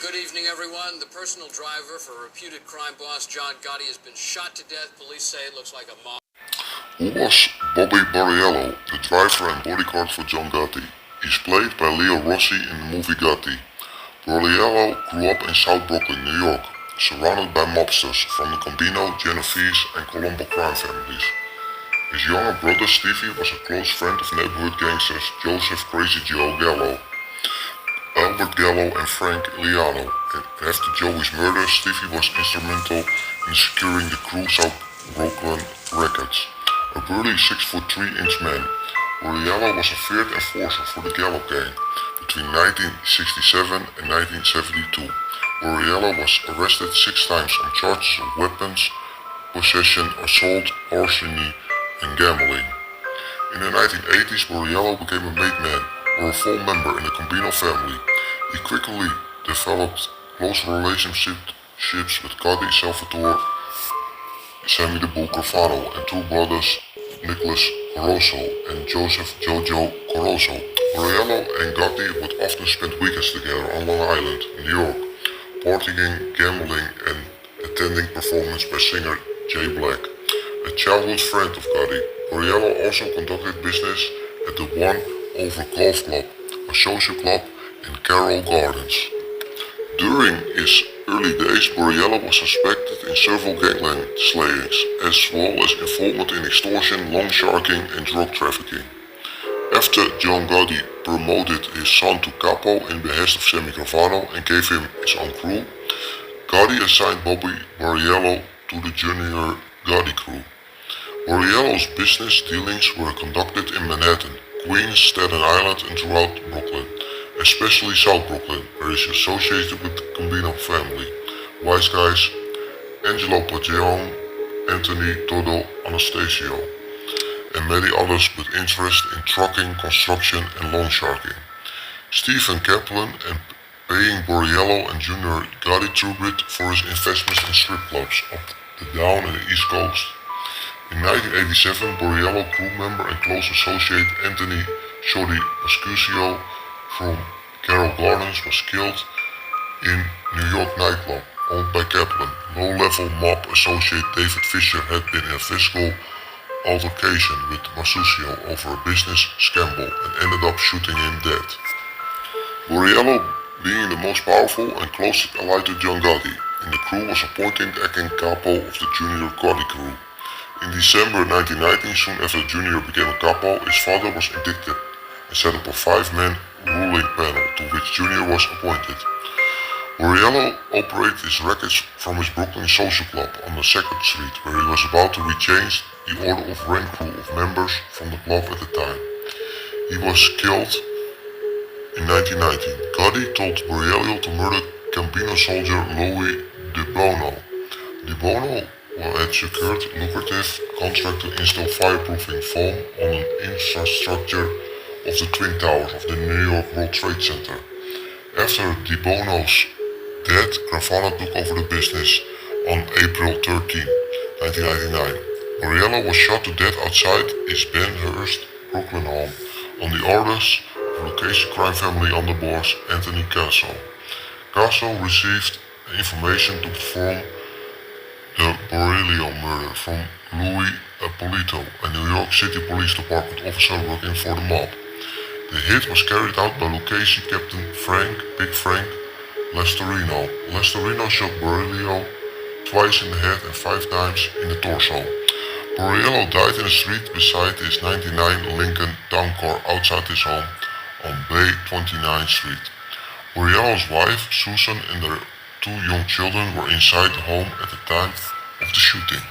Good evening, everyone. The personal driver for reputed crime boss John Gotti has been shot to death. Police say it looks like a mob. Who was Bobby Boriello, the driver and bodyguard for John Gotti? He's played by Leo Rossi in the movie Gotti. Boriello grew up in South Brooklyn, New York, surrounded by mobsters from the Gambino, Genovese and Colombo crime families. His younger brother Stevie was a close friend of neighborhood gangsters Joseph Crazy Joe Gallo, Albert Gallo and Frank Gallardo, and after Joey's murder, Stevie was instrumental in securing the crew South Brooklyn records. A burly 6'3" man, Boriello was a feared enforcer for the Gallo gang. Between 1967 and 1972, Boriello was arrested 6 times on charges of weapons, possession, assault, larceny, and gambling. In the 1980s, Boriello became a made man, or a full member in the Gambino family. He quickly developed close relationships with Gotti, Salvatore, Sammy the Bull Carvano, and 2 brothers Nicholas Caruso and Joseph Jojo Caruso. Boriello and Gotti would often spend weekends together on Long Island, New York, partying, gambling, and attending performances by singer Jay Black. A childhood friend of Gotti, Boriello also conducted business at the One Over Golf Club, a social club in Carroll Gardens. During his early days, Boriello was suspected in several gangland slayings, as well as involvement in extortion, loan sharking, and drug trafficking. After John Gotti promoted his son to capo in behest of Sammy Carvano and gave him his own crew, Gotti assigned Bobby Boriello to the junior Gotti crew. Boriello's business dealings were conducted in Manhattan, Queens, Staten Island, and throughout Brooklyn, especially South Brooklyn, where he is associated with the Gambino family, Wise Guys, Angelo Ruggiero, Anthony Todo Anastasio, and many others with interest in trucking, construction, and loan sharking. Stephen Kaplan and paying Boriello and Junior Gotti tribute for his investments in strip clubs up the Down and the East Coast. In 1987, Boriello crew member and close associate Anthony Shoddy Pascusio from Carroll Gardens was killed in New York nightclub owned by Kaplan. Low-level mob associate David Fisher had been in a physical altercation with Pascusio over a business scandal and ended up shooting him dead. Boriello, being the most powerful and closest ally to John Gotti in the crew, was appointed acting capo of the junior Gotti crew. In December 1919, soon after Junior became a capo, his father was indicted and set up a 5-man ruling panel to which Junior was appointed. Boriello operated his rackets from his Brooklyn social club on the 2nd Street, where he was about to rechange the order of rank crew of members from the club at the time. He was killed in 1919. Gotti told Boriello to murder Gambino soldier Louis DiBono. DiBono had secured lucrative contract to install fireproofing foam on an infrastructure of the Twin Towers of the New York World Trade Center. After DiBono's death, Carvano took over the business on April 13, 1999. Boriello was shot to death outside his Benhurst, Brooklyn home on the orders of location crime family underboss Anthony Casso. Casso received information to perform the Boriello murder from Louis DiBono, a New York City Police Department officer working for the mob. The hit was carried out by location Captain Big Frank Lestorino. Lestorino shot Boriello twice in the head and 5 times in the torso. Boriello died in a street beside his 99 Lincoln town car outside his home on Bay 29th Street. Boriello's wife, Susan, and their 2 young children were inside the home at the time of the shooting.